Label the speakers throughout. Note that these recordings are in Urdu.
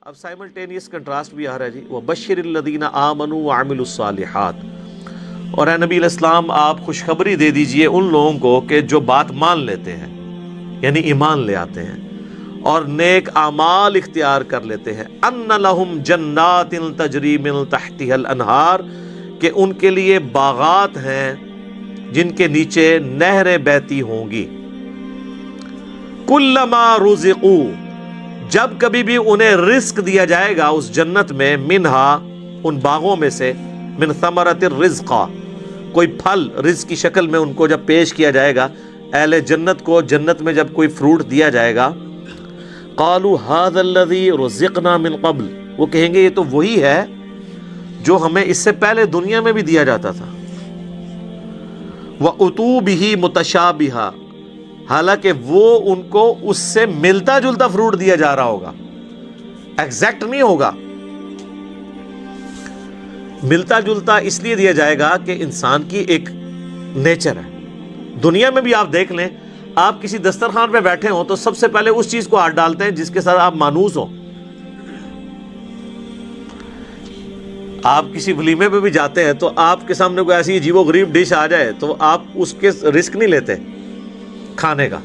Speaker 1: اب سائملٹینیس کنٹراسٹ بھی آ رہا ہے جی وَبَشِّرِ الَّذِينَ آمَنُوا وَعَمِلُوا الصَّالِحَاتِ، اور اے نبی علیہ السلام آپ خوشخبری دے دیجئے ان لوگوں کو کہ جو بات مان لیتے ہیں، یعنی ایمان لے آتے ہیں اور نیک اعمال اختیار کر لیتے ہیں، أَنَّ لَهُمْ جَنَّاتٍ تَجْرِي مِن تَحْتِهَا الْأَنْهَارُ، کہ ان کے لیے باغات ہیں جن کے نیچے نہریں بہتی ہوں گی، كُلَّمَا رُزِقُوا، جب کبھی بھی انہیں رزق دیا جائے گا اس جنت میں، منہا ان باغوں میں سے، من ثمرۃ الرزق، کوئی پھل رزق کی شکل میں ان کو جب پیش کیا جائے گا، اہل جنت کو جنت میں جب کوئی فروٹ دیا جائے گا، قالوا هذا الذي رزقنا من قبل، وہ کہیں گے یہ تو وہی ہے جو ہمیں اس سے پہلے دنیا میں بھی دیا جاتا تھا، وَأُتُوا بِهِ مُتَشَابِهًا، حالانکہ وہ ان کو اس سے ملتا جلتا فروٹ دیا جا رہا ہوگا، ایگزیکٹ نہیں ہوگا، ملتا جلتا اس لیے دیا جائے گا کہ انسان کی ایک نیچر ہے۔ دنیا میں بھی آپ دیکھ لیں، آپ کسی دسترخوان پہ بیٹھے ہوں تو سب سے پہلے اس چیز کو ہاتھ ڈالتے ہیں جس کے ساتھ آپ مانوس ہوں۔ آپ کسی ولیمے پہ بھی جاتے ہیں تو آپ کے سامنے کوئی ایسی عجیب و غریب ڈش آ جائے تو آپ اس کے رسک نہیں لیتے کھانے کا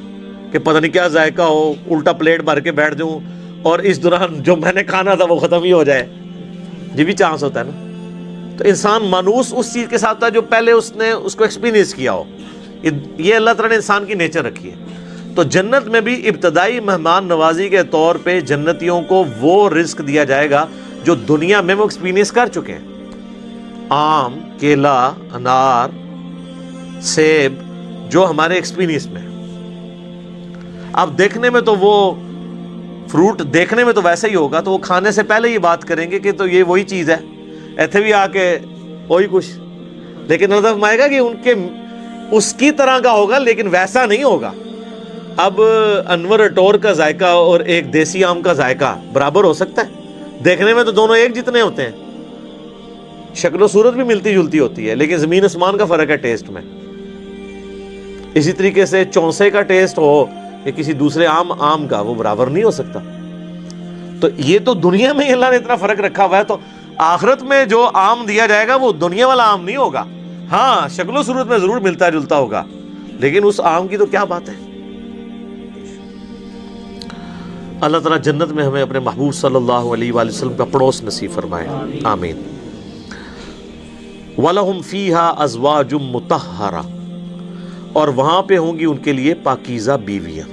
Speaker 1: کہ پتہ نہیں کیا ذائقہ ہو، الٹا پلیٹ بھر کے بیٹھ جاؤں اور اس دوران جو میں نے کھانا تھا وہ ختم ہی ہو جائے، یہ بھی چانس ہوتا ہے نا۔ تو انسان مانوس اس چیز کے ساتھ تھا جو پہلے اس نے اس کو ایکسپیرینس کیا ہو، یہ اللہ تعالیٰ نے انسان کی نیچر رکھی ہے۔ تو جنت میں بھی ابتدائی مہمان نوازی کے طور پہ جنتیوں کو وہ رزق دیا جائے گا جو دنیا میں وہ ایکسپیرینس کر چکے ہیں، آم، کیلا، انار، سیب، جو ہمارے ایکسپیرینس میں۔ اب دیکھنے میں تو وہ فروٹ دیکھنے میں تو ویسا ہی ہوگا، تو وہ کھانے سے پہلے یہ بات کریں گے کہ تو یہ وہی چیز ہے، ایتھے بھی آ کے وہی کچھ، لیکن اللہ فرمائے گا کہ ان کے اس کی طرح کا ہوگا لیکن ویسا نہیں ہوگا۔ اب انور اٹور کا ذائقہ اور ایک دیسی آم کا ذائقہ برابر ہو سکتا ہے؟ دیکھنے میں تو دونوں ایک جتنے ہوتے ہیں، شکل و صورت بھی ملتی جلتی ہوتی ہے، لیکن زمین آسمان کا فرق ہے ٹیسٹ میں۔ اسی طریقے سے چونسے کا ٹیسٹ ہو یا کسی دوسرے آم کا، وہ برابر نہیں ہو سکتا۔ تو یہ تو دنیا میں ہی اللہ نے اتنا فرق رکھا ہوا ہے، تو آخرت میں جو آم دیا جائے گا وہ دنیا والا آم نہیں ہوگا، ہاں شکل و صورت میں ضرور ملتا جلتا ہوگا، لیکن اس آم کی تو کیا بات ہے۔ اللہ تعالیٰ جنت میں ہمیں اپنے محبوب صلی اللہ علیہ وآلہ وسلم کا پڑوس نصیب فرمائے، آمین۔ وَلَهُمْ فِيهَا أَزْوَاجٌ مُطَهَّرَةٌ، اور وہاں پہ ہوں گی ان کے لیے پاکیزہ بیویاں۔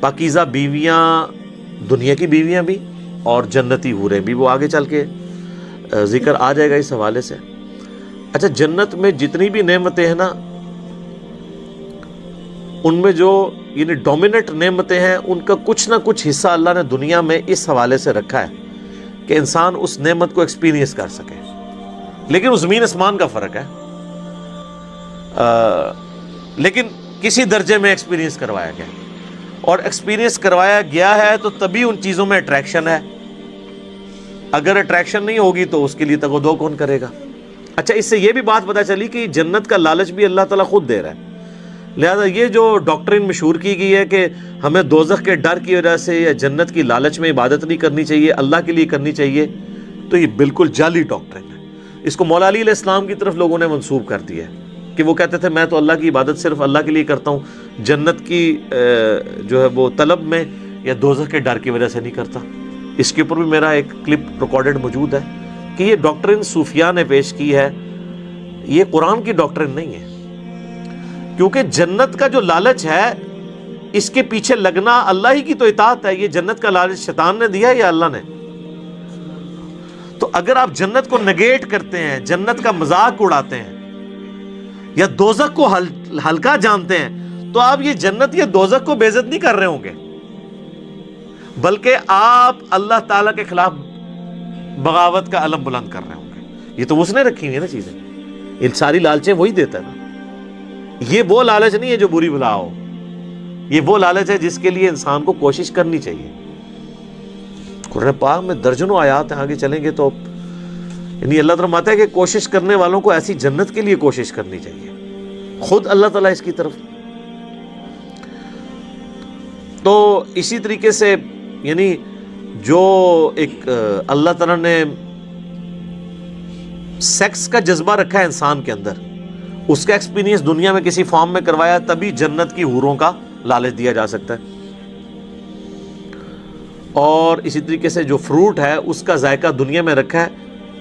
Speaker 1: پاکیزہ بیویاں دنیا کی بیویاں بھی اور جنتی حوریں بھی، وہ آگے چل کے ذکر آ جائے گا اس حوالے سے۔ اچھا، جنت میں جتنی بھی نعمتیں ہیں نا، ان میں جو یعنی ڈومیننٹ نعمتیں ہیں، ان کا کچھ نہ کچھ حصہ اللہ نے دنیا میں اس حوالے سے رکھا ہے کہ انسان اس نعمت کو ایکسپیرینس کر سکے، لیکن وہ زمین آسمان کا فرق ہے، لیکن کسی درجے میں ایکسپیرینس کروایا گیا، اور ایکسپیرینس کروایا گیا ہے تو تبھی ان چیزوں میں اٹریکشن ہے، اگر اٹریکشن نہیں ہوگی تو اس کے لیے تگ و دو کون کرے گا۔ اچھا، اس سے یہ بھی بات پتہ چلی کہ جنت کا لالچ بھی اللہ تعالیٰ خود دے رہا ہے، لہذا یہ جو ڈاکٹرین مشہور کی گئی ہے کہ ہمیں دوزخ کے ڈر کی وجہ سے یا جنت کی لالچ میں عبادت نہیں کرنی چاہیے، اللہ کے لیے کرنی چاہیے، تو یہ بالکل جعلی ڈاکٹرین ہے۔ اس کو مولا علی علیہ السلام کی طرف لوگوں نے منسوب کر دیا ہے کہ وہ کہتے تھے میں تو اللہ کی عبادت صرف اللہ کے لیے کرتا ہوں، جنت کی جو ہے وہ طلب میں یا دوزخ کے ڈر کی وجہ سے نہیں کرتا۔ اس کے اوپر بھی میرا ایک کلپ ریکارڈڈ موجود ہے کہ یہ ڈاکٹرین صوفیاء نے پیش کی ہے، یہ قرآن کی ڈاکٹرین نہیں ہے، کیونکہ جنت کا جو لالچ ہے اس کے پیچھے لگنا اللہ ہی کی تو اطاعت ہے۔ یہ جنت کا لالچ شیطان نے دیا یا اللہ نے؟ تو اگر آپ جنت کو نگیٹ کرتے ہیں، جنت کا مذاق اڑاتے ہیں یا دوزخ کو ہلکا جانتے ہیں، تو آپ یہ جنت یا دوزخ کو بے عزت نہیں کر رہے ہوں گے، بلکہ آپ اللہ تعالیٰ کے خلاف بغاوت کا علم بلند کر رہے ہوں گے۔ یہ تو اس نے رکھی ہوئی ہے نا چیزیں، یہ ساری لالچیں وہی دیتا ہے نا۔ یہ وہ لالچ نہیں ہے جو بری بلا ہو، یہ وہ لالچ ہے جس کے لیے انسان کو کوشش کرنی چاہیے۔ قرآن پاک میں درجنوں آیات ہیں، آگے چلیں گے تو یعنی اللہ تعالیٰ فرماتا ہے کہ کوشش کرنے والوں کو ایسی جنت کے لیے کوشش کرنی چاہیے، خود اللہ تعالیٰ اس کی طرف۔ تو اسی طریقے سے یعنی جو ایک اللہ تعالیٰ نے سیکس کا جذبہ رکھا ہے انسان کے اندر، اس کا ایکسپیرینس دنیا میں کسی فارم میں کروایا تبھی جنت کی حوروں کا لالچ دیا جا سکتا ہے. اور اسی طریقے سے جو فروٹ ہے اس کا ذائقہ دنیا میں رکھا ہے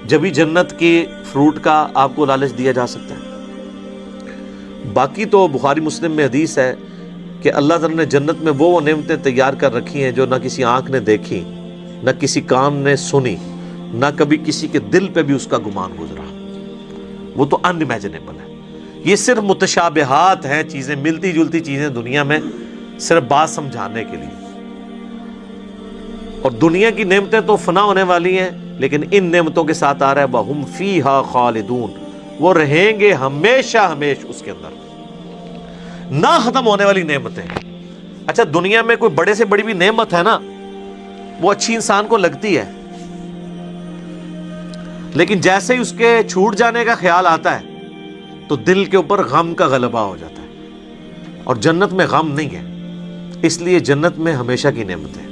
Speaker 1: جبھی جنت کی فروٹ کا آپ کو لالچ دیا جا سکتا ہے. باقی تو بخاری مسلم میں حدیث ہے کہ اللہ تعالیٰ نے جنت میں وہ نعمتیں تیار کر رکھی ہیں جو نہ کسی آنکھ نے دیکھی، نہ کسی کان نے سنی، نہ کبھی کسی کے دل پہ بھی اس کا گمان گزرا. وہ تو ان امیجنیبل ہے. یہ صرف متشابہات ہیں، چیزیں ملتی جلتی چیزیں دنیا میں صرف بات سمجھانے کے لیے. اور دنیا کی نعمتیں تو فنا ہونے والی ہیں، لیکن ان نعمتوں کے ساتھ آ رہا ہے وَهُمْ فِيهَا خَالِدُونَ، وہ رہیں گے ہمیشہ ہمیش اس کے اندر، نہ ختم ہونے والی نعمتیں. اچھا دنیا میں کوئی بڑے سے بڑی بھی نعمت ہے نا، وہ اچھی انسان کو لگتی ہے، لیکن جیسے ہی اس کے چھوٹ جانے کا خیال آتا ہے تو دل کے اوپر غم کا غلبہ ہو جاتا ہے. اور جنت میں غم نہیں ہے، اس لیے جنت میں ہمیشہ کی نعمت ہے.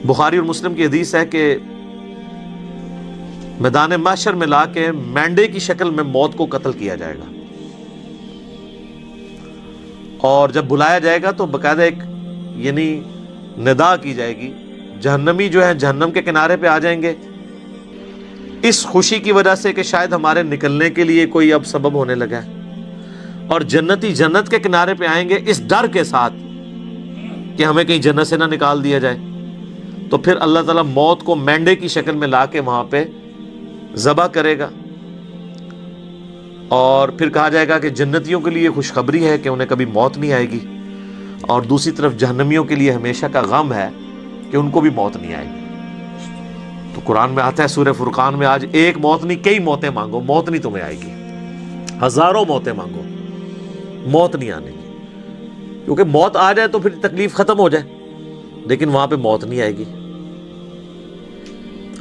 Speaker 1: بخاری اور مسلم کی حدیث ہے کہ میدان محشر میں لا کے مینڈے کی شکل میں موت کو قتل کیا جائے گا، اور جب بلایا جائے گا تو باقاعدہ ایک یعنی ندا کی جائے گی. جہنمی جو ہے جہنم کے کنارے پہ آ جائیں گے اس خوشی کی وجہ سے کہ شاید ہمارے نکلنے کے لیے کوئی اب سبب ہونے لگا ہے، اور جنتی جنت کے کنارے پہ آئیں گے اس ڈر کے ساتھ کہ ہمیں کہیں جنت سے نہ نکال دیا جائے. تو پھر اللہ تعالیٰ موت کو مینڈے کی شکل میں لا کے وہاں پہ ذبح کرے گا، اور پھر کہا جائے گا کہ جنتیوں کے لیے خوشخبری ہے کہ انہیں کبھی موت نہیں آئے گی، اور دوسری طرف جہنمیوں کے لیے ہمیشہ کا غم ہے کہ ان کو بھی موت نہیں آئے گی. تو قرآن میں آتا ہے سورہ فرقان میں، آج ایک موت نہیں کئی موتیں مانگو، موت نہیں تمہیں آئے گی. ہزاروں موتیں مانگو، موت نہیں آنے کی. کیونکہ موت آ جائے تو پھر تکلیف ختم ہو جائے، لیکن وہاں پہ موت نہیں آئے گی.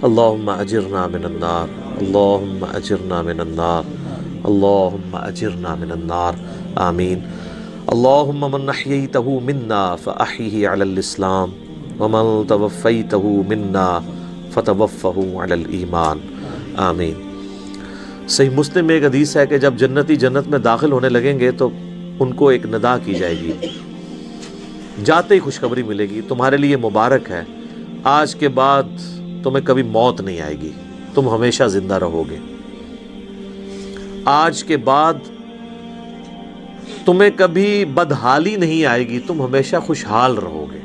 Speaker 1: اللہم اجرنا من النار، اللہم اجرنا من النار، اللہم اجرنا من النار، آمین. اللہم من احییتہ منا فاحیہ علی الاسلام ومن توفیتہ منا فتوفہ علی الایمان، آمین. صحیح مسلم میں ایک حدیث ہے کہ جب جنتی جنت میں داخل ہونے لگیں گے تو ان کو ایک ندا کی جائے گی، جاتے ہی خوشخبری ملے گی، تمہارے لیے مبارک ہے، آج کے بعد تمہیں کبھی موت نہیں آئے گی، تم ہمیشہ زندہ رہو گے. آج کے بعد تمہیں کبھی بدحالی نہیں آئے گی، تم ہمیشہ خوشحال رہو گے.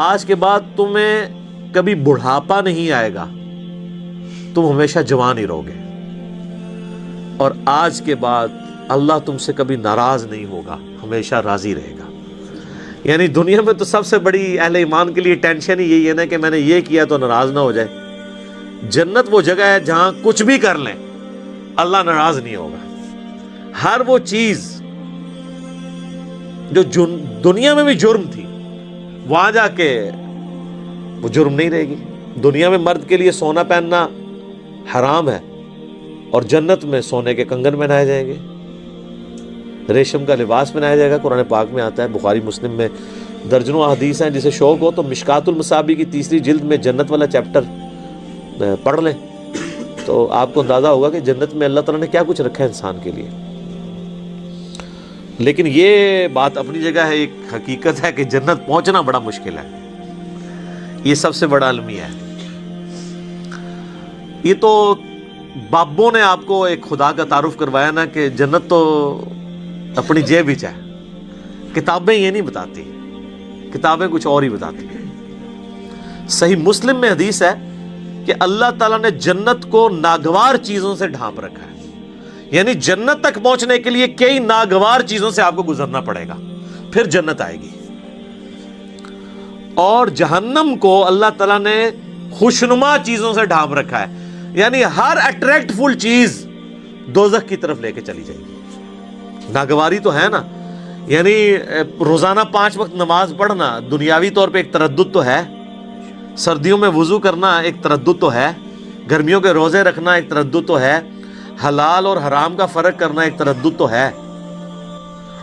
Speaker 1: آج کے بعد تمہیں کبھی بڑھاپا نہیں آئے گا، تم ہمیشہ جوان ہی رہو گے. اور آج کے بعد اللہ تم سے کبھی ناراض نہیں ہوگا، ہمیشہ راضی رہے گا. یعنی دنیا میں تو سب سے بڑی اہل ایمان کے لیے ٹینشن ہی یہی ہے نا کہ میں نے یہ کیا تو ناراض نہ ہو جائے. جنت وہ جگہ ہے جہاں کچھ بھی کر لیں اللہ ناراض نہیں ہوگا. ہر وہ چیز جو دنیا میں بھی جرم تھی وہاں جا کے وہ جرم نہیں رہے گی. دنیا میں مرد کے لیے سونا پہننا حرام ہے، اور جنت میں سونے کے کنگن پہنائے جائیں گے، ریشم کا لباس پہنایا جائے گا. قرآن پاک میں آتا ہے، بخاری مسلم میں درجنوں احادیث ہیں. جسے شوق ہو تو مشکات المصابیح کی 3 جلد میں جنت والا چیپٹر پڑھ لیں تو آپ کو اندازہ ہوگا کہ جنت میں اللہ تعالیٰ نے کیا کچھ رکھا ہے انسان کے لیے. لیکن یہ بات اپنی جگہ ہے، ایک حقیقت ہے کہ جنت پہنچنا بڑا مشکل ہے. یہ سب سے بڑا المیہ ہے. یہ تو بابوں نے آپ کو ایک خدا کا تعارف کروایا نا کہ جنت تو اپنی جیب وچ ہے. کتابیں یہ نہیں بتاتی، کتابیں کچھ اور ہی بتاتی ہیں. صحیح مسلم میں حدیث ہے کہ اللہ تعالیٰ نے جنت کو ناگوار چیزوں سے ڈھانپ رکھا ہے. یعنی جنت تک پہنچنے کے لیے کئی ناگوار چیزوں سے آپ کو گزرنا پڑے گا، پھر جنت آئے گی. اور جہنم کو اللہ تعالیٰ نے خوشنما چیزوں سے ڈھانپ رکھا ہے. یعنی ہر اٹریکٹ فل چیز دوزخ کی طرف لے کے چلی جائے گی. ناگواری تو ہے نا، یعنی روزانہ 5 وقت نماز پڑھنا دنیاوی طور پہ ایک تردد تو ہے، سردیوں میں وضو کرنا ایک تردد تو ہے، گرمیوں کے روزے رکھنا ایک تردد تو ہے، حلال اور حرام کا فرق کرنا ایک تردد تو ہے،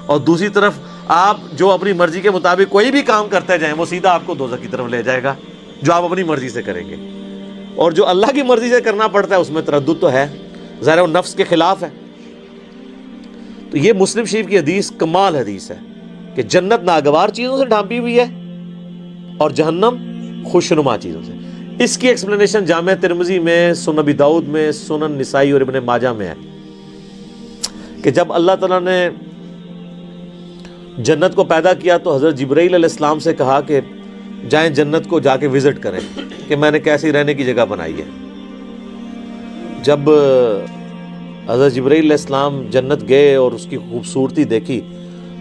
Speaker 1: اور دوسری طرف آپ جو اپنی مرضی کے مطابق کوئی بھی کام کرتے جائیں وہ سیدھا آپ کو دوزخ کی طرف لے جائے گا، جو آپ اپنی مرضی سے کریں گے. اور جو اللہ کی مرضی سے کرنا پڑتا ہے اس میں تردد تو ہے، ظاہر وہ نفس کے خلاف ہے. تو یہ مسلم شریف کی حدیث کمال حدیث ہے کہ جنت ناگوار چیزوں سے ڈھانپی ہوئی ہے اور جہنم خوشنما چیزوں سے. اس کی ایکسپلینیشن جامع ترمذی میں، سنن ابی داؤد میں، سنن نسائی اور ابن ماجہ میں ہے کہ جب اللہ تعالیٰ نے جنت کو پیدا کیا تو حضرت جبرائیل علیہ السلام سے کہا کہ جائیں جنت کو جا کے وزٹ کریں کہ میں نے کیسی رہنے کی جگہ بنائی ہے. جب حضرت جبرائیل علیہ السلام جنت گئے اور اس کی خوبصورتی دیکھی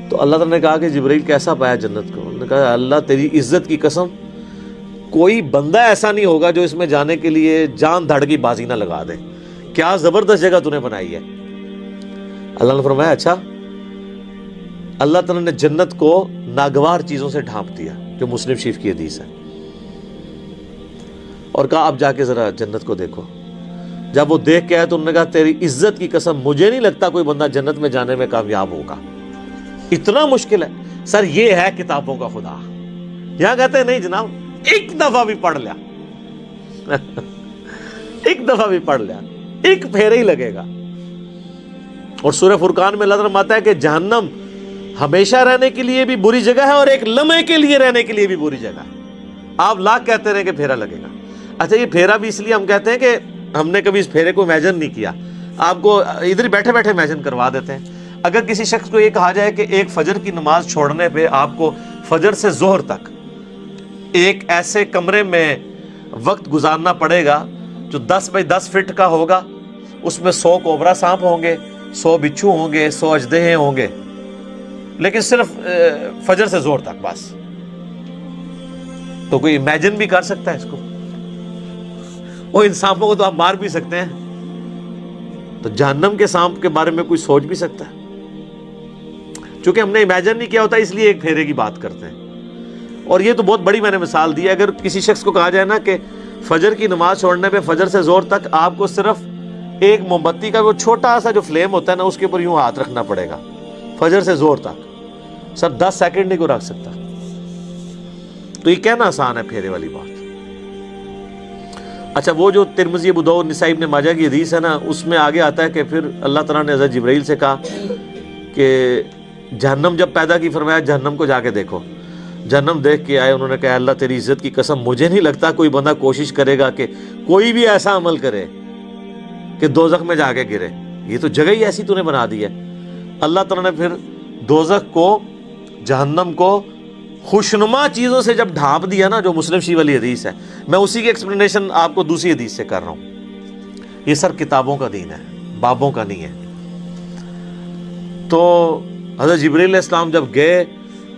Speaker 1: تو اللہ تعالیٰ نے کہا کہ جبرائیل کیسا پایا جنت کو؟ انہوں نے کہا اللہ تیری عزت کی قسم کوئی بندہ ایسا نہیں ہوگا جو اس میں جانے کے لیے جان دھڑ کی بازی نہ لگا دے، کیا زبردست جگہ تو نے بنائی ہے. اللہ نے فرمایا اچھا. اللہ تعالیٰ نے جنت کو ناگوار چیزوں سے ڈھانپ دیا، جو مسلم شریف کی حدیث ہے، اور کہا اب جا کے ذرا جنت کو دیکھو. جب وہ دیکھ کے آئے تو انہوں نے کہا تیری عزت کی قسم مجھے نہیں لگتا کوئی بندہ جنت میں جانے میں کامیاب ہوگا، اتنا مشکل ہے. سر یہ ہے کتابوں کا خدا. یہاں کہتے ہیں نہیں جناب ایک دفعہ بھی پڑھ لیا ایک دفعہ بھی پڑھ لیا ایک پھیرا ہی لگے گا. اور سورہ فرقان میں اللہ تعالیٰ فرماتا ہے کہ جہنم ہمیشہ رہنے کے لیے بھی بری جگہ ہے اور ایک لمحے کے لیے رہنے کے لیے بھی بری جگہ ہے. آپ لاکھ کہتے رہے کہ پھیرا لگے گا. اچھا یہ پھیرا بھی اس لیے ہم کہتے ہیں کہ ہم نے کبھی اس پھیرے کو امیجن نہیں کیا، آپ کو ادھر بیٹھے بیٹھے امیجن کروا دیتے ہیں. اگر کسی شخص کو یہ کہا جائے کہ ایک فجر کی نماز چھوڑنے پہ آپ کو فجر سے ظہر تک ایک ایسے کمرے میں وقت گزارنا پڑے گا جو 10 بائی 10 فٹ کا ہوگا، اس میں 100 کوبرا سانپ ہوں گے، 100 بچھو ہوں گے، 100 اژدہے ہوں گے، لیکن صرف فجر سے ظہر تک بس، تو کوئی امیجن بھی کر سکتا ہے اس کو؟ وہ ان سانپوں کو تو آپ مار بھی سکتے ہیں، تو جہنم کے سانپ کے بارے میں کوئی سوچ بھی سکتا ہے؟ چونکہ ہم نے امیجن نہیں کیا ہوتا اس لیے ایک پھیرے کی بات کرتے ہیں. اور یہ تو بہت بڑی میں نے مثال دی ہے. اگر کسی شخص کو کہا جائے نا کہ فجر کی نماز چھوڑنے پہ فجر سے ظہر تک آپ کو صرف ایک موم بتی کا وہ چھوٹا سا جو فلیم ہوتا ہے نا اس کے اوپر یوں ہاتھ رکھنا پڑے گا فجر سے ظہر تک، سر 10 سیکنڈ نہیں کو رکھ سکتا. تو یہ کہنا آسان ہے پھیرے والی بات. اچھا وہ جو ترمذی، ابو داؤد، نسائی، ابن ماجہ کی حدیث ہے نا، اس میں آگے آتا ہے کہ پھر اللہ تعالیٰ نے حضرت جبرائیل سے کہا کہ جہنم جب پیدا کی فرمایا جہنم کو جا کے دیکھو. جہنم دیکھ کے آئے، انہوں نے کہا اللہ تیری عزت کی قسم مجھے نہیں لگتا کوئی بندہ کوشش کرے گا کہ کوئی بھی ایسا عمل کرے کہ دوزخ میں جا کے گرے، یہ تو جگہ ہی ایسی تو نے بنا دی ہے. اللہ تعالیٰ نے پھر دوزخ کو، جہنم کو خوشنما چیزوں سے جب ڈھانپ دیا نا، جو مسلم شریف والی حدیث ہے، میں اسی کی ایکسپلینیشن آپ کو دوسری حدیث سے کر رہا ہوں. یہ سر کتابوں کا دین ہے، بابوں کا نہیں ہے. تو حضرت جبرائیل علیہ السلام جب گئے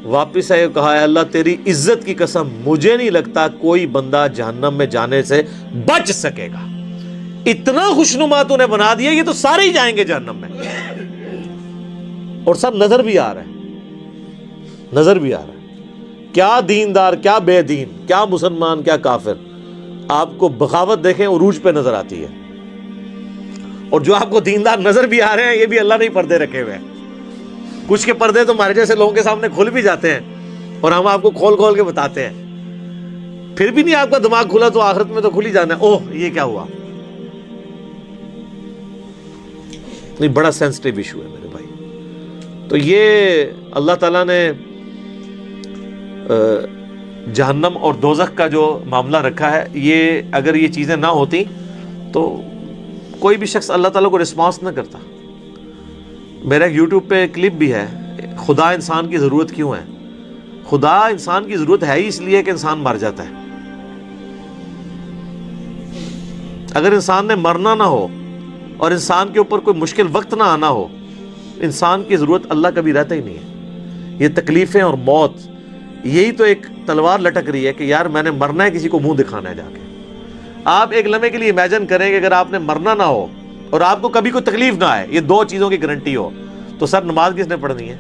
Speaker 1: واپس آئے، کہا ہے اللہ تیری عزت کی قسم مجھے نہیں لگتا کوئی بندہ جہنم میں جانے سے بچ سکے گا، اتنا خوشنما تو نے بنا دیا، یہ تو سارے ہی جائیں گے جہنم میں. اور سب نظر بھی آ رہا ہے، نظر بھی آ رہا ہے. کیا دیندار، کیا بے دین، کیا مسلمان، کیا کافر، آپ کو بغاوت دیکھیں عروج پہ نظر آتی ہے. اور جو آپ کو دیندار نظر بھی آ رہے ہیں یہ بھی اللہ نے پردے رکھے ہوئے ہیں. کچھ کے پردے تو ہمارے جیسے لوگوں کے سامنے کھل بھی جاتے ہیں اور ہم آپ کو کھول کھول کے بتاتے ہیں، پھر بھی نہیں آپ کا دماغ کھلا تو آخرت میں تو کھل ہی جانا ہے. اوہ یہ کیا ہوا. نہیں، بڑا سینسٹیو ایشو ہے میرے بھائی. تو یہ اللہ تعالیٰ نے جہنم اور دوزخ کا جو معاملہ رکھا ہے، یہ اگر یہ چیزیں نہ ہوتی تو کوئی بھی شخص اللہ تعالیٰ کو رسپانس نہ کرتا. میرا یوٹیوب پہ کلپ بھی ہے، خدا انسان کی ضرورت کیوں ہے. خدا انسان کی ضرورت ہے ہی اس لیے کہ انسان مر جاتا ہے. اگر انسان نے مرنا نہ ہو اور انسان کے اوپر کوئی مشکل وقت نہ آنا ہو، انسان کی ضرورت اللہ کبھی رہتا ہی نہیں ہے. یہ تکلیفیں اور موت، یہی تو ایک تلوار لٹک رہی ہے کہ یار میں نے مرنا ہے، کسی کو منہ دکھانا ہے جا کے. آپ ایک لمحے کے لیے امیجن کریں کہ اگر آپ نے مرنا نہ ہو اور آپ کو کبھی کوئی تکلیف نہ آئے، یہ دو چیزوں کی گارنٹی ہو، تو سر نماز کس نے پڑھنی ہے؟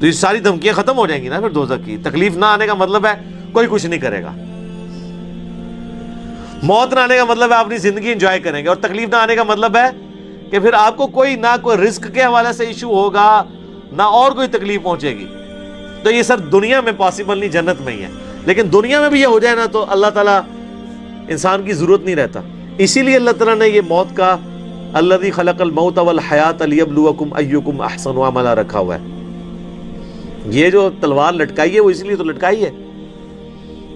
Speaker 1: تو یہ ساری دھمکیاں ختم ہو جائیں گی نا پھر دوزخ کی. تکلیف نہ آنے کا مطلب ہے کوئی کچھ نہیں کرے گا. موت نہ آنے کا مطلب ہے آپ اپنی زندگی انجوائے کریں گے. اور تکلیف نہ آنے کا مطلب ہے کہ پھر آپ کو کوئی نہ کوئی رزق کے حوالے سے ایشو ہوگا، نہ اور کوئی تکلیف پہنچے گی. تو یہ سر دنیا میں پاسبل نہیں، جنت میں ہی ہے. لیکن دنیا میں بھی یہ ہو جائے نا تو اللہ تعالیٰ انسان کی ضرورت نہیں رہتا. اسی لیے اللہ تعالیٰ نے یہ موت کا الذی خلق الموت والحیات لیبلوکم ایکم احسن عملا رکھا ہوا ہے. یہ جو تلوار لٹکائی ہے وہ اس لیے تو لٹکائی ہے.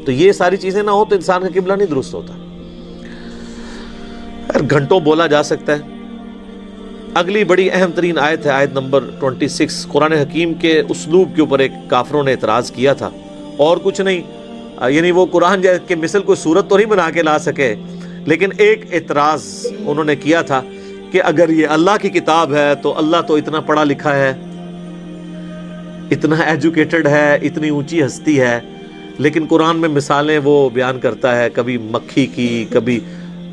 Speaker 1: تو یہ ساری چیزیں نہ ہو تو انسان کا قبلہ نہیں درست ہوتا. گھنٹوں بولا جا سکتا ہے. اگلی بڑی اہم ترین آیت ہے آیت نمبر 26. قرآن حکیم کے اسلوب کے اوپر ایک کافروں نے اعتراض کیا تھا، اور کچھ نہیں. یعنی وہ قرآن کے مثل کوئی صورت تو نہیں بنا کے لا سکے، لیکن ایک اعتراض انہوں نے کیا تھا کہ اگر یہ اللہ کی کتاب ہے تو اللہ تو اتنا پڑھا لکھا ہے، اتنا ایجوکیٹڈ ہے، اتنی اونچی ہستی ہے، لیکن قرآن میں مثالیں وہ بیان کرتا ہے، کبھی مکھی کی، کبھی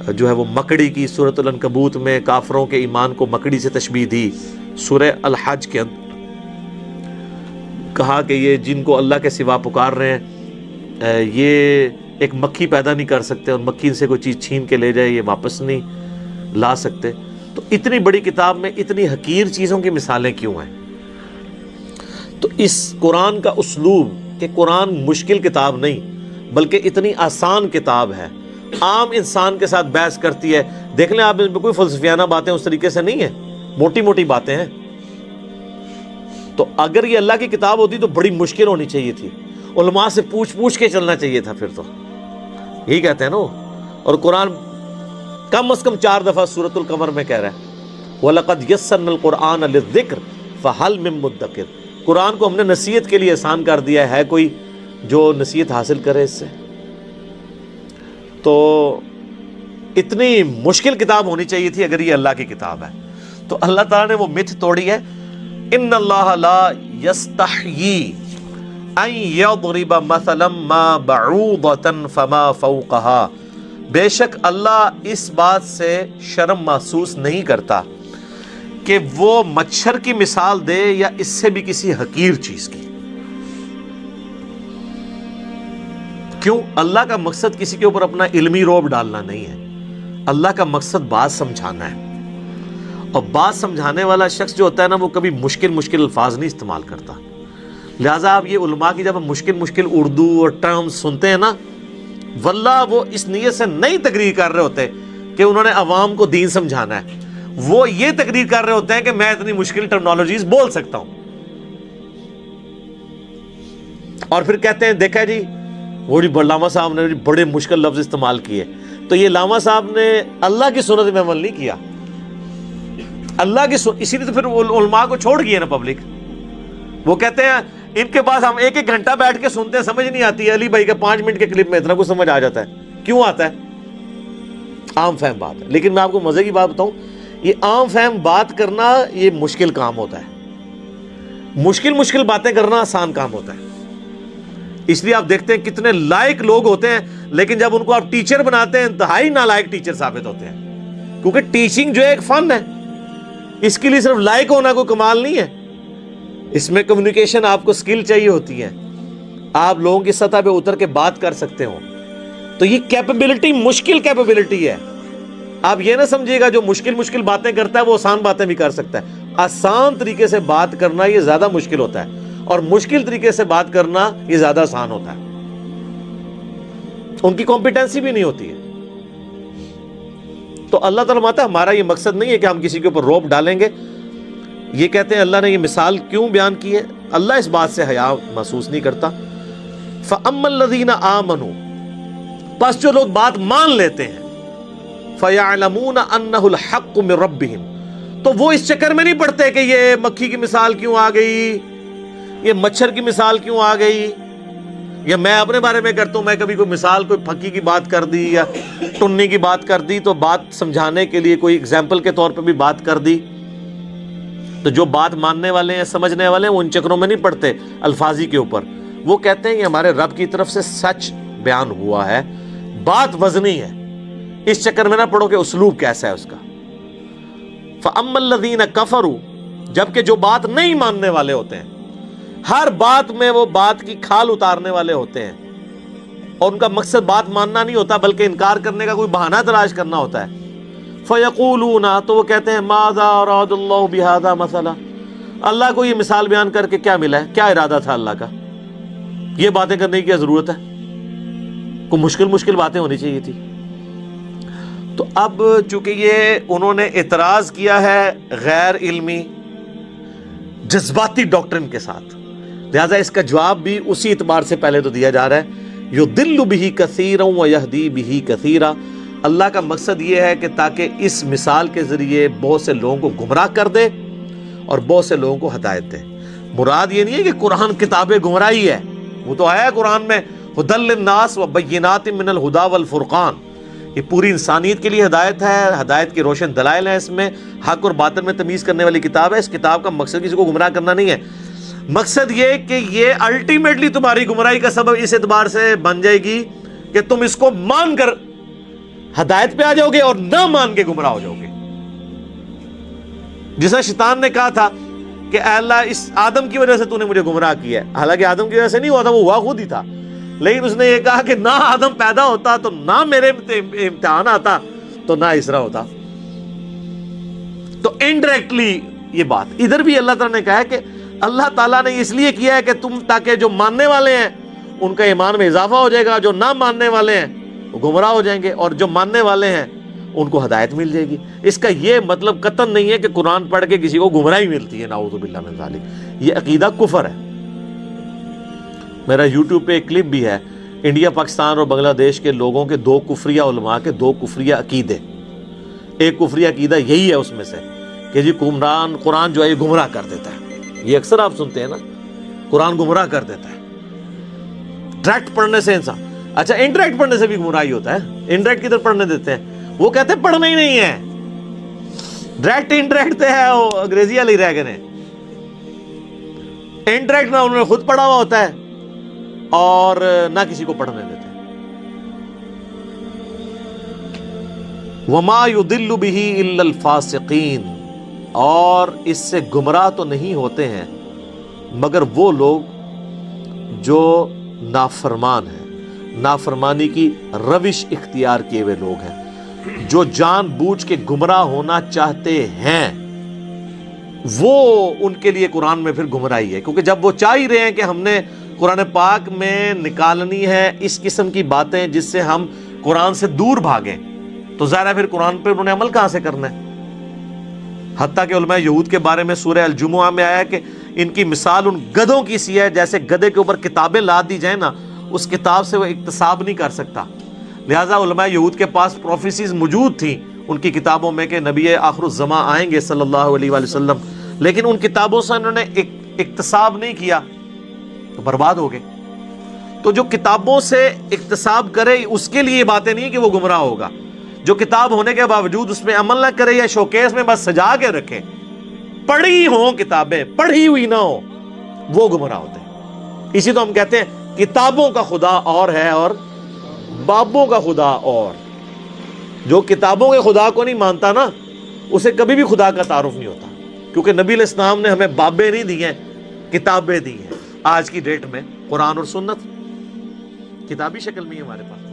Speaker 1: جو ہے وہ مکڑی کی. سورۃ العنکبوت میں کافروں کے ایمان کو مکڑی سے تشبیہ دی. سورہ الحج کے اندر کہا کہ یہ جن کو اللہ کے سوا پکار رہے ہیں یہ ایک مکھی پیدا نہیں کر سکتے، اور مکھی سے کوئی چیز چھین کے لے جائے یہ واپس نہیں لا سکتے. تو اتنی بڑی کتاب میں اتنی حقیر چیزوں کی مثالیں کیوں ہیں؟ تو اس قرآن کا اسلوب کہ قرآن مشکل کتاب نہیں بلکہ اتنی آسان کتاب ہے، عام انسان کے ساتھ بحث کرتی ہے. دیکھ لیں آپ، اس میں کوئی فلسفیانہ باتیں اس طریقے سے نہیں ہیں، موٹی موٹی باتیں ہیں. تو اگر یہ اللہ کی کتاب ہوتی تو بڑی مشکل ہونی چاہیے تھی، علماء سے پوچھ کے چلنا چاہیے تھا. پھر تو یہی کہتے ہیں نا. اور قرآن کم از کم 4 دفعہ سورۃ القمر میں کہہ رہا ہے وَلَقَدْ يَسَّرْنَا الْقُرْآنَ لِلذِّكْرِ فَهَلْ مِن مُدَّكِرٍ. قرآن کو ہم نے نصیحت کے لیے آسان کر دیا ہے کوئی جو نصیحت حاصل کرے اس سے؟ تو اتنی مشکل کتاب ہونی چاہیے تھی اگر یہ اللہ کی کتاب ہے. تو اللہ تعالیٰ نے وہ متھ توڑی ہے. ان اللہ لا یستحیی ان یضرب مثلا ما بعوضۃ فما فوقها. بے شک اللہ اس بات سے شرم محسوس نہیں کرتا کہ وہ مچھر کی مثال دے یا اس سے بھی کسی حقیر چیز کی. کیوں؟ اللہ کا مقصد کسی کے اوپر اپنا علمی روب ڈالنا نہیں ہے. اللہ کا مقصد بات سمجھانا ہے. اور بات سمجھانے والا شخص جو ہوتا ہے نا وہ کبھی مشکل الفاظ نہیں استعمال کرتا. لہٰذا آپ یہ علماء کی جب ہم مشکل اردو اور ٹرمز سنتے ہیں نا، واللہ وہ اس نیت سے نہیں تقریر کر رہے ہوتے کہ انہوں نے عوام کو دین سمجھانا ہے. وہ یہ تقریر کر رہے ہوتے ہیں کہ میں اتنی مشکل ٹرمنالوجیز بول سکتا ہوں. اور پھر کہتے ہیں دیکھا جی وہ جی علامہ صاحب نے بڑے مشکل لفظ استعمال کیے. تو یہ علامہ صاحب نے اللہ کی سنت میں عمل نہیں کیا. اللہ کی اسی لیے تو پھر علماء کو چھوڑ گئی ہے نا پبلک. وہ کہتے ہیں ان کے پاس ہم 1 گھنٹہ بیٹھ کے سنتے ہیں، سمجھ نہیں آتی ہے. علی بھائی کے 5 منٹ کے کلپ میں اتنا کچھ سمجھ آ جاتا ہے. کیوں آتا ہے؟ عام فہم بات ہے. لیکن میں آپ کو مزے کی بات بتاؤں، یہ عام فہم بات کرنا یہ مشکل کام ہوتا ہے. مشکل باتیں کرنا آسان کام ہوتا ہے. اس لیے آپ دیکھتے ہیں کتنے لائق لوگ ہوتے ہیں، لیکن جب ان کو آپ ٹیچر بناتے ہیں انتہائی نالائق ٹیچر ثابت ہوتے ہیں. کیونکہ ٹیچنگ جو ہے ایک فن ہے، اس کے لیے صرف لائق ہونا کوئی کمال نہیں ہے. اس میں کمیونیکیشن آپ کو سکل چاہیے ہوتی ہے، آپ لوگوں کی سطح پہ اتر کے بات کر سکتے ہو. تو یہ کیپیبلٹی مشکل کیپیبلٹی ہے. آپ یہ نہ سمجھیے گا جو مشکل باتیں کرتا ہے وہ آسان باتیں بھی کر سکتا ہے. آسان طریقے سے بات کرنا یہ زیادہ مشکل ہوتا ہے، اور مشکل طریقے سے بات کرنا یہ زیادہ آسان ہوتا ہے. ان کی کمپیٹنسی بھی نہیں ہوتی ہے. تو اللہ تعالیٰ ماتا ہمارا یہ مقصد نہیں ہے کہ ہم کسی کے اوپر روب ڈالیں گے. یہ کہتے ہیں اللہ نے یہ مثال کیوں بیان کی ہے؟ اللہ اس بات سے حیا محسوس نہیں کرتا. فَأَمَّا الَّذِينَ آمَنُوا، پس جو لوگ بات مان لیتے ہیں، فَيَعْلَمُونَ أَنَّهُ الْحَقُّ مِن رَبِّهِمْ، تو وہ اس چکر میں نہیں پڑتے کہ یہ مکھی کی مثال کیوں آ گئی، یہ مچھر کی مثال کیوں آ گئی. یا میں اپنے بارے میں کرتا ہوں، میں کبھی کوئی مثال کوئی پھکی کی بات کر دی یا ٹنی کی بات کر دی تو بات سمجھانے کے لیے کوئی اگزامپل کے طور پہ بھی بات کر دی. تو جو بات ماننے والے ہیں سمجھنے والے ہیں وہ ان چکروں میں نہیں پڑتے الفاظی کے اوپر. وہ کہتے ہیں کہ ہمارے رب کی طرف سے سچ بیان ہوا ہے، بات وزنی ہے، اس چکر میں نہ پڑو کہ اسلوب کیسا ہے اس کا. فَأَمَّا الَّذِينَ كَفَرُوا، جبکہ جو بات نہیں ماننے والے ہوتے ہیں، ہر بات میں وہ بات کی کھال اتارنے والے ہوتے ہیں، اور ان کا مقصد بات ماننا نہیں ہوتا بلکہ انکار کرنے کا کوئی بہانہ تلاش کرنا ہوتا ہے. فَيَقُولُونَ، تو وہ کہتے ہیں مَاذَا أَرَادَ اللَّهُ بِهَذَا مَثَلًا، اللہ کو یہ مثال بیان کر کے کیا ملا ہے؟ کیا ارادہ تھا اللہ کا؟ یہ باتیں کرنے کی کیا ضرورت ہے؟ کوئی مشکل باتیں ہونی چاہیے تھی. تو اب چونکہ یہ انہوں نے اعتراض کیا ہے غیر علمی جذباتی ڈاکٹرن کے ساتھ، لہذا اس کا جواب بھی اسی اعتبار سے پہلے تو دیا جا رہا ہے، یضل بہ کثیرا ویہدی بہ کثیرا. اللہ کا مقصد یہ ہے کہ تاکہ اس مثال کے ذریعے بہت سے لوگوں کو گمراہ کر دے اور بہت سے لوگوں کو ہدایت دے. مراد یہ نہیں ہے کہ قرآن کتاب گمراہی ہے، وہ تو آیا ہے قرآن میں ھدی للناس وبینات من الھدی والفرقان، یہ پوری انسانیت کے لیے ہدایت ہے، ہدایت کے روشن دلائل ہیں، اس میں حق اور باطل میں تمیز کرنے والی کتاب ہے. اس کتاب کا مقصد کسی کو گمراہ کرنا نہیں ہے، مقصد یہ کہ یہ الٹیمیٹلی تمہاری گمراہی کا سبب اس اعتبار سے بن جائے گی کہ تم اس کو مان کر ہدایت پہ آ جاؤ گے اور نہ مان کے گمراہ ہو جاؤ گے. جیسا شیطان نے کہا تھا کہ اے اللہ اس آدم کی وجہ سے تو نے مجھے گمراہ کیا ہے، حالانکہ آدم کی وجہ سے نہیں ہوا تھا، وہ ہوا خود ہی تھا، لیکن اس نے یہ کہا کہ نہ آدم پیدا ہوتا تو نہ میرے امتحان آتا تو نہ اسرا ہوتا. تو انڈائریکٹلی یہ بات ادھر بھی اللہ تعالیٰ نے کہا ہے کہ اللہ تعالیٰ نے اس لیے کیا ہے کہ تم تاکہ جو ماننے والے ہیں ان کا ایمان میں اضافہ ہو جائے گا، جو نہ ماننے والے ہیں وہ گمراہ ہو جائیں گے، اور جو ماننے والے ہیں ان کو ہدایت مل جائے گی. اس کا یہ مطلب قطعاً نہیں ہے کہ قرآن پڑھ کے کسی کو گمراہی ملتی ہے، نعوذ باللہ من ذالک، یہ عقیدہ کفر ہے. میرا یوٹیوب پہ ایک کلپ بھی ہے، انڈیا پاکستان اور بنگلہ دیش کے لوگوں کے دو کفریہ علماء کے دو کفریہ عقیدے. ایک کفریہ عقیدہ یہی ہے اس میں سے کہ جی قرآن جو ہے یہ گمراہ کر دیتا ہے. یہ اکثر آپ سنتے ہیں نا، قرآن گمراہ کر دیتا ہے ڈائریکٹ پڑھنے سے انسان. اچھا انڈائریکٹ پڑھنے سے بھی گمراہی ہوتا ہے، انڈائریکٹ کدھر پڑھنے دیتے ہیں؟ وہ کہتے ہیں پڑھنا ہی نہیں ہے. ڈائریکٹ انڈائریکٹ ہے وہ انگریزی والی رہ گئے. انڈائریکٹ نہ انہوں نے خود پڑھا ہوا ہوتا ہے اور نہ کسی کو پڑھنے دیتے. وما يضل به الا الفاسقین، اور اس سے گمراہ تو نہیں ہوتے ہیں مگر وہ لوگ جو نافرمان ہیں، نافرمانی کی روش اختیار کیے ہوئے لوگ ہیں، جو جان بوجھ کے گمراہ ہونا چاہتے ہیں. وہ ان کے لیے قرآن میں پھر گمراہی ہے، کیونکہ جب وہ چاہ ہی رہے ہیں کہ ہم نے قرآن پاک میں نکالنی ہے اس قسم کی باتیں جس سے ہم قرآن سے دور بھاگیں، تو ظاہر ہے پھر قرآن پہ انہوں نے عمل کہاں سے کرنا ہے. حتیٰ کہ علماء یہود کے بارے میں سورہ الجمعہ میں آیا ہے کہ ان کی مثال ان گدھوں کی سی ہے، جیسے گدھے کے اوپر کتابیں لاد دی جائیں نا، اس کتاب سے وہ اکتساب نہیں کر سکتا. لہٰذا علماء یہود کے پاس پروفیسیز موجود تھیں ان کی کتابوں میں کہ نبی آخر الزماں آئیں گے صلی اللہ علیہ وآلہ وسلم، لیکن ان کتابوں سے انہوں نے اکتساب نہیں کیا تو برباد ہو گئے. تو جو کتابوں سے اکتساب کرے اس کے لیے یہ باتیں نہیں کہ وہ گمراہ ہوگا. جو کتاب ہونے کے باوجود اس میں عمل نہ کرے یا شوکیس میں بس سجا کے رکھے، پڑھی ہوں کتابیں پڑھی ہوئی نہ ہو، وہ گمراہ ہوتے ہیں. اسی تو ہم کہتے ہیں کتابوں کا خدا اور ہے اور بابوں کا خدا اور. جو کتابوں کے خدا کو نہیں مانتا نا، اسے کبھی بھی خدا کا تعارف نہیں ہوتا، کیونکہ نبی علیہ السلام نے ہمیں بابیں نہیں دی ہیں، کتابیں دی ہیں. آج کی ڈیٹ میں قرآن اور سنت کتابی شکل میں ہی ہمارے پاس.